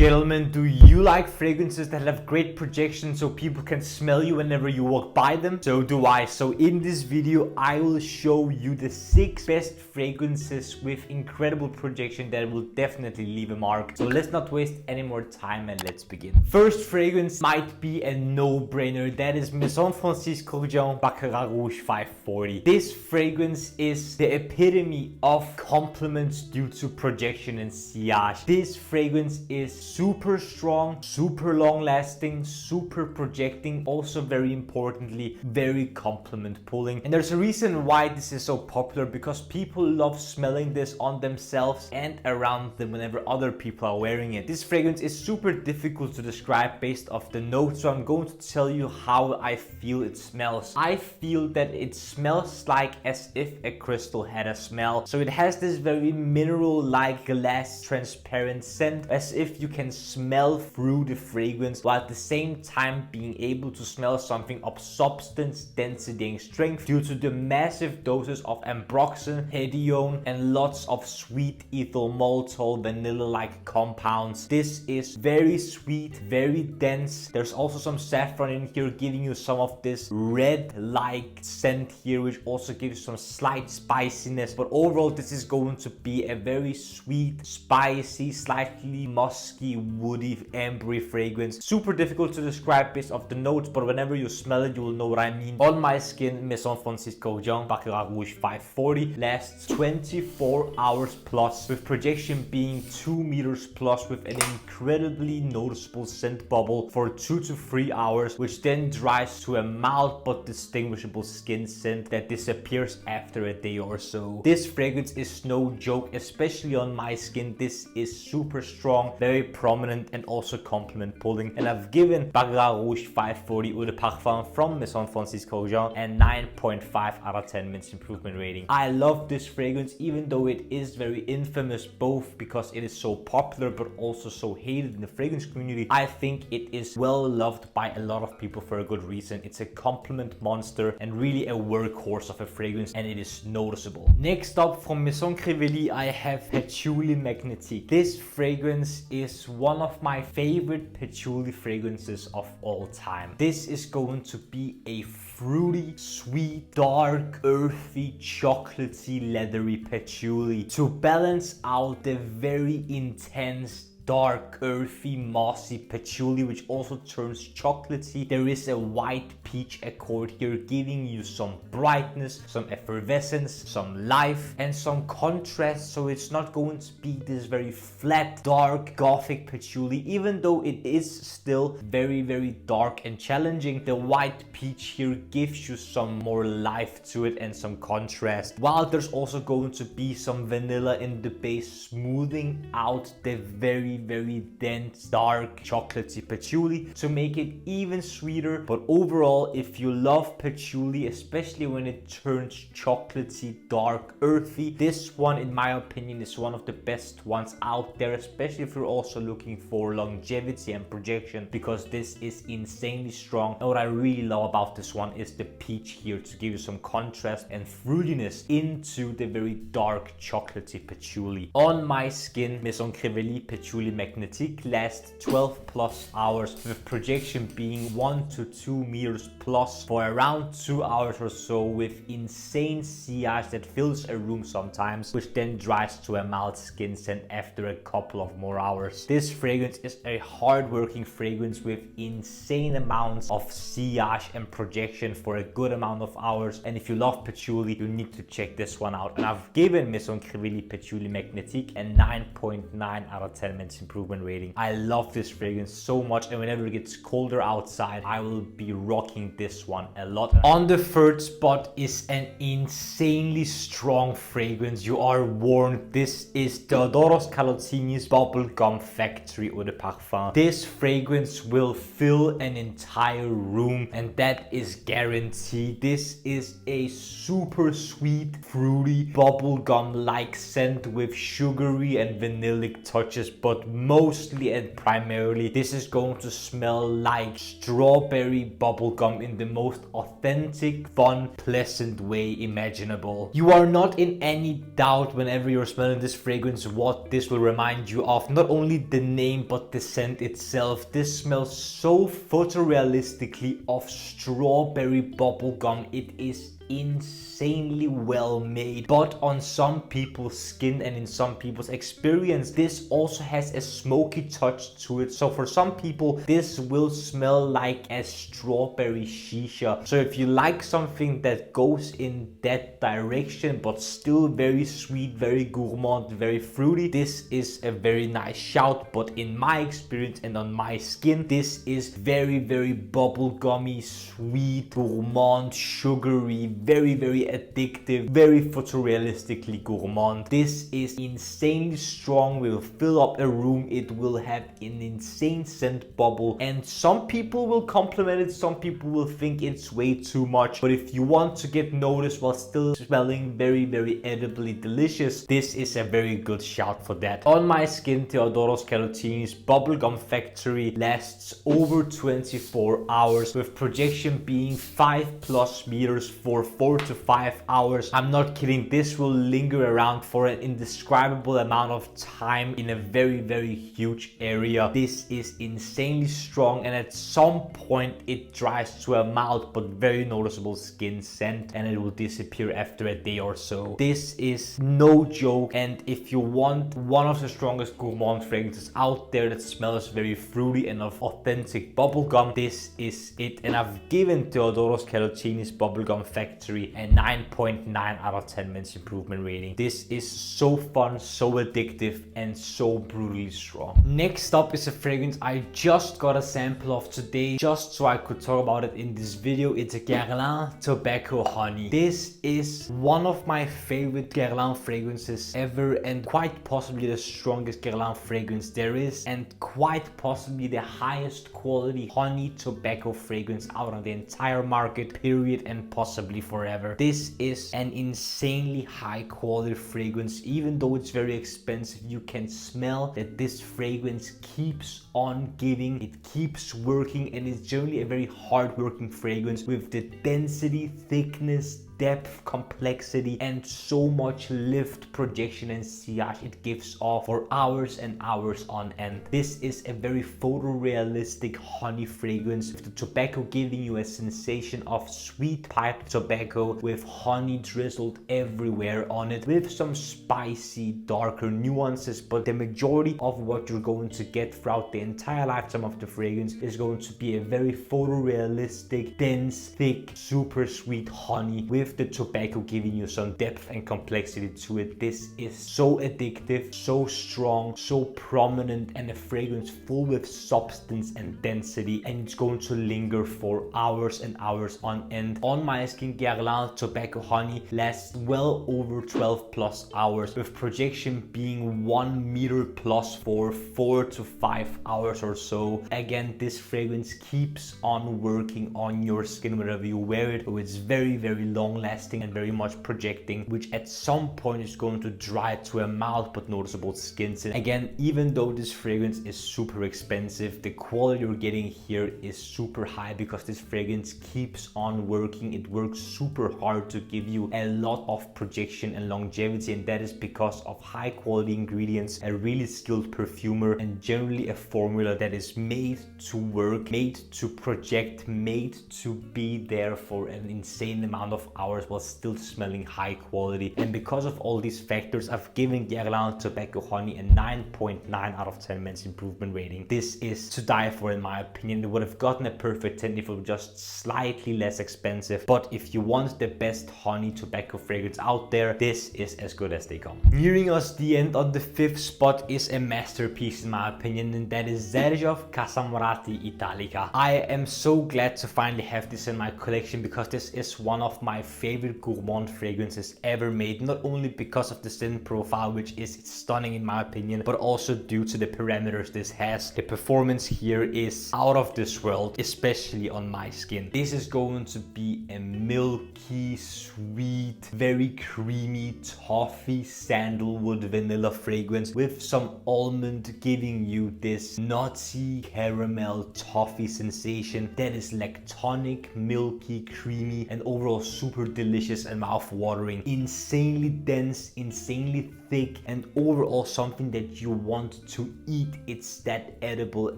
gentlemen, do you like fragrances that have great projection so people can smell you whenever you walk by them? So do I. So in this video, I will show you the 6 best fragrances with incredible projection that will definitely leave a mark. So let's not waste any more time and let's begin. First fragrance might be a no-brainer. That is Maison Kurkdjian Baccarat Rouge 540. This fragrance is the epitome of compliments due to projection and sillage. This fragrance is super strong, super long lasting, super projecting, also very importantly, very compliment pulling. And there's a reason why this is so popular, because people love smelling this on themselves and around them whenever other people are wearing it. This fragrance is super difficult to describe based off the notes, so I'm going to tell you how I feel it smells. I feel that it smells like as if a crystal had a smell. So it has this very mineral-like glass transparent scent, as if you can smell through the fragrance while at the same time being able to smell something of substance, density and strength due to the massive doses of ambroxan, hedione and lots of sweet ethyl maltol vanilla-like compounds. This is very sweet, very dense. There's also some saffron in here giving you some of this red-like scent here, which also gives you some slight spiciness. But overall, this is going to be a very sweet, spicy, slightly musky, woody, ambery fragrance. Super difficult to describe based off the notes, but whenever you smell it, you will know what I mean. On my skin, Maison Kurkdjian Baccarat Rouge 540 lasts 24 hours plus, with projection being 2 meters plus, with an incredibly noticeable scent bubble for 2 to 3 hours, which then dries to a mild but distinguishable skin scent that disappears after a day or so. This fragrance is no joke, especially on my skin. This is super strong, very prominent and also compliment pulling, and I've given Baccarat Rouge 540 Eau de Parfum from Maison Kurkdjian a 9.5 out of 10 minutes improvement rating. I love this fragrance, even though it is very infamous, both because it is so popular but also so hated in the fragrance community. I think it is well loved by a lot of people for a good reason. It's a compliment monster and really a workhorse of a fragrance, and it is noticeable. Next up, from Maison Crivelli, I have Patchouli Magnetik. This fragrance is one of my favorite patchouli fragrances of all time. This is going to be a fruity, sweet, dark, earthy, chocolatey, leathery patchouli to balance out the very intense, dark, earthy, mossy patchouli, which also turns chocolatey. There is a white peach accord here giving you some brightness, some effervescence, some life and some contrast. So it's not going to be this very flat, dark, gothic patchouli, even though it is still very, very dark and challenging. The white peach here gives you some more life to it and some contrast, while there's also going to be some vanilla in the base, smoothing out the very dense, dark, chocolatey patchouli to make it even sweeter. But overall, if you love patchouli, especially when it turns chocolatey, dark, earthy, this one, in my opinion, is one of the best ones out there, especially if you're also looking for longevity and projection, because this is insanely strong. And what I really love about this one is the peach here to give you some contrast and fruitiness into the very dark, chocolatey patchouli. On my skin, Maison Crivelli Patchouli Magnetik lasts 12 plus hours, with projection being 1 to 2 meters plus for around 2 hours or so, with insane sillage that fills a room sometimes, which then dries to a mild skin scent after a couple of more hours. This fragrance is a hard-working fragrance with insane amounts of sillage and projection for a good amount of hours, and if you love patchouli, you need to check this one out. And I've given Maison Crivelli Patchouli Magnetik a 9.9 out of 10 minutes improvement rating. I love this fragrance so much, and whenever it gets colder outside, I will be rocking this one a lot. On the third spot is an insanely strong fragrance. You are warned. This is Theodoros Kalotinis Bubblegum Factory Eau de Parfum. This fragrance will fill an entire room, and that is guaranteed. This is a super sweet, fruity, bubblegum-like scent with sugary and vanillic touches, but mostly and primarily, this is going to smell like strawberry bubblegum bubblegum in the most authentic, fun, pleasant way imaginable. You are not in any doubt whenever you're smelling this fragrance what this will remind you of. Not only the name but the scent itself. This smells so photorealistically of strawberry bubblegum. It is insanely well made, but on some people's skin and in some people's experience this also has a smoky touch to it. So for some people this will smell like a strawberry shisha. So if you like something that goes in that direction but still very sweet, very gourmand, very fruity, this is a very nice shout. But in my experience and on my skin, this is very bubblegummy, sweet, gourmand, sugary, very addictive, very photorealistically gourmand. This is insanely strong, will fill up a room, it will have an insane scent bubble, and some people will compliment it, some people will think it's way too much. But if you want to get noticed while still smelling very edibly delicious, this is a very good shout for that. On my skin, Theodoros Kalotinis Bubblegum Factory lasts over 24 hours, with projection being 5+ meters for 4 to 5 hours. I'm not kidding, this will linger around for an indescribable amount of time in a very huge area. This is insanely strong, and at some point it dries to a mild but very noticeable skin scent, and it will disappear after a day or so. This is no joke, and if you want one of the strongest gourmand fragrances out there that smells very fruity and of authentic bubblegum, this is it. And I've given Theodoros Kalotinis Bubblegum Factory a 9.9 out of 10 men's improvement rating. This is so fun, so addictive, and so brutally strong. Next up is a fragrance I just got a sample of today, just so I could talk about it in this video. It's a Guerlain Tobacco Honey. This is one of my favorite Guerlain fragrances ever, and quite possibly the strongest Guerlain fragrance there is, and quite possibly the highest quality honey tobacco fragrance out on the entire market, period, and possibly forever. This is an insanely high quality fragrance. Even though it's very expensive, you can smell that this fragrance keeps on giving, it keeps working, and it's generally a very hard working fragrance with the density, thickness, depth, complexity, and so much lift, projection, and sillage it gives off for hours and hours on end. This is a very photorealistic honey fragrance, with the tobacco giving you a sensation of sweet piped tobacco with honey drizzled everywhere on it, with some spicy, darker nuances. But the majority of what you're going to get throughout the entire lifetime of the fragrance is going to be a very photorealistic, dense, thick, super sweet honey, with the tobacco giving you some depth and complexity to it. This is so addictive, so strong, so prominent, and a fragrance full with substance and density, and it's going to linger for hours and hours on end. On my skin, Guerlain Tobacco Honey lasts well over 12+ hours, with projection being 1 meter plus for 4 to 5 hours or so. Again, this fragrance keeps on working on your skin whenever you wear it, so it's very long lasting and very much projecting, which at some point is going to dry to a mild but noticeable skin scent. Again, even though this fragrance is super expensive, the quality you're getting here is super high, because this fragrance keeps on working. It works super hard to give you a lot of projection and longevity, and that is because of high quality ingredients, a really skilled perfumer, and generally a formula that is made to work, made to project, made to be there for an insane amount of hours while still smelling high quality. And because of all these factors, I've given Guerlain Tobacco Honey a 9.9 out of 10 men's improvement rating. This is to die for in my opinion. It would have gotten a perfect 10 if it was just slightly less expensive, but if you want the best honey tobacco fragrance out there, this is as good as they come. Nearing us the end, on the 5th spot is a masterpiece in my opinion, and that is Xerjoff Casamorati Italica. I am so glad to finally have this in my collection, because this is one of my favorite gourmand fragrances ever made, not only because of the scent profile, which is stunning in my opinion, but also due to the parameters this has. The performance here is out of this world, especially on my skin. This is going to be a milky, sweet, very creamy, toffee, sandalwood, vanilla fragrance with some almond, giving you this nutty caramel toffee sensation that is lactonic, milky, creamy, and overall super delicious and mouth-watering. Insanely dense, insanely thick, and overall something that you want to eat. It's that edible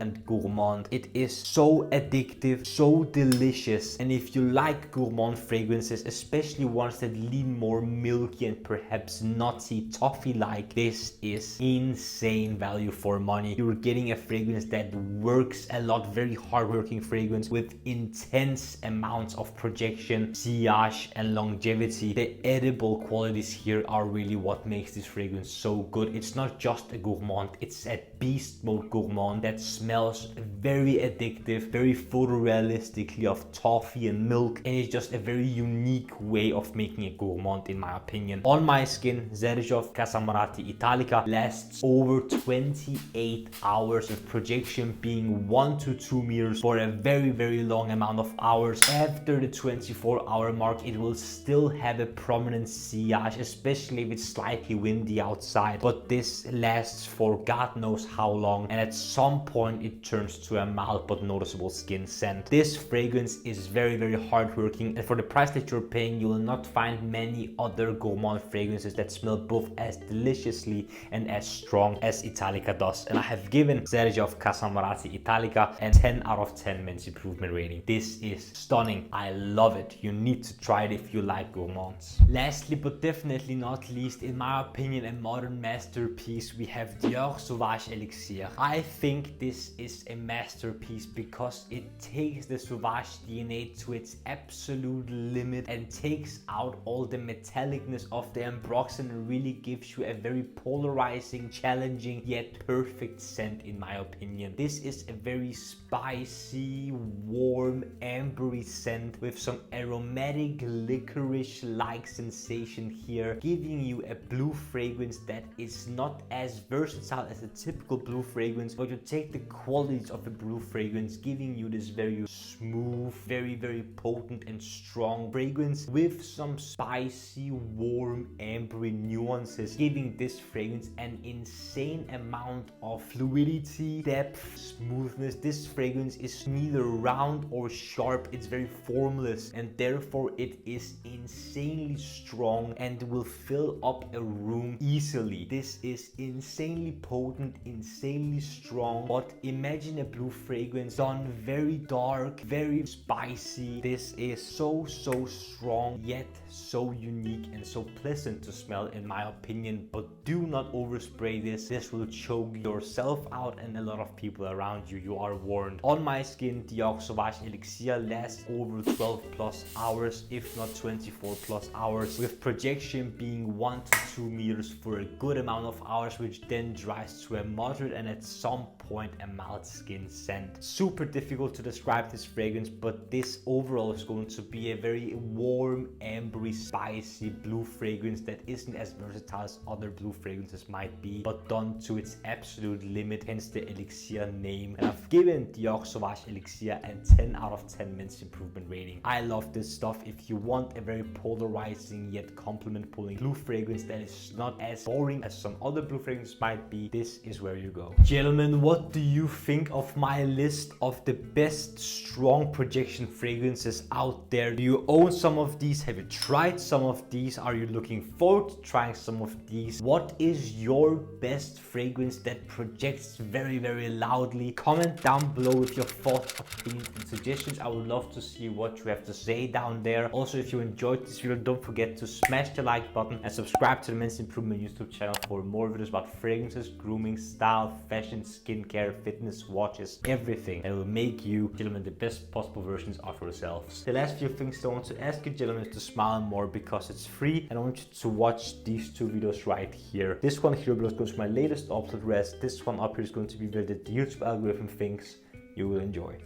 and gourmand. It is so addictive, so delicious, and if you like gourmand fragrances, especially ones that lean more milky and perhaps nutty, toffee-like, this is insane value for money. You're getting a fragrance that works a lot, very hard-working fragrance with intense amounts of projection, sillage, and longevity. The edible qualities here are really what makes this fragrance so good. It's not just a gourmand, it's a beast mode gourmand that smells very addictive, very photorealistically of toffee and milk, and it's just a very unique way of making a gourmand in my opinion. On my skin, Xerjoff Casamorati Italica lasts over 28 hours with projection being 1 to 2 meters for a very long amount of hours. After the 24-hour mark, it will still have a prominent sillage, especially if it's slightly windy outside, but this lasts for God knows how long, and at some point it turns to a mild but noticeable skin scent. This fragrance is very hard-working, and for the price that you're paying, you will not find many other gourmand fragrances that smell both as deliciously and as strong as Italica does, and I have given Xerjoff Casamorati Italica a 10 out of 10 men's improvement rating. This is stunning. I love it. You need to try it if you like gourmands. Lastly, but definitely not least, in my opinion, a modern masterpiece, we have Dior Sauvage Elixir. I think this is a masterpiece because it takes the Sauvage DNA to its absolute limit and takes out all the metallicness of the ambroxan and really gives you a very polarizing, challenging, yet perfect scent in my opinion. This is a very spicy, warm, ambery scent with some aromatic licorice-like sensation here, giving you a blue fragrance that is not as versatile as a typical blue fragrance, but you take the qualities of a blue fragrance, giving you this very smooth, very potent and strong fragrance with some spicy, warm, ambery nuances, giving this fragrance an insane amount of fluidity, depth, smoothness. This fragrance is neither round or sharp, it's very formless, and therefore it is insanely strong and will fill up a room easily. This is insanely potent, insanely strong, but imagine a blue fragrance done very dark, very spicy. This is so strong, yet so unique and so pleasant to smell in my opinion, but do not overspray this. This will choke yourself out and a lot of people around you. You are warned. On my skin, Dior Sauvage Elixir lasts over 12 plus hours, if not 24 plus hours, with projection being 1 to 2 meters for a good amount of hours, which then dries to a moderate and at some point a mild skin scent. Super difficult to describe this fragrance, but this overall is going to be a very warm, ambery, spicy blue fragrance that isn't as versatile as other blue fragrances might be, but done to its absolute limit, hence the Elixir name. And I've given Dior Sauvage Elixir a 10 out of 10 men's improvement rating. I love this stuff. If you want a very polarizing yet compliment pulling blue fragrance that is not as boring as some other blue fragrances might be, this is where you go. Gentlemen, what do you think of my list of the best strong projection fragrances out there? Do you own some of these? Have you tried some of these? Are you looking forward to trying some of these? What is your best fragrance that projects very loudly? Comment down below with your thoughts, opinions, and suggestions. I would love to see what you have to say down there. Also, if you enjoyed this video, don't forget to smash the like button and subscribe to the Men's Improvement YouTube channel for more videos about fragrances, grooming, style, fashion, skincare, fitness, watches, everything that will make you, gentlemen, the best possible versions of yourselves. The last few things I want to ask you, gentlemen, is to smile more because it's free, and I want you to watch these two videos right here. This one here below is going to be my latest upload rest. This one up here is going to be where the YouTube algorithm thinks you will enjoy.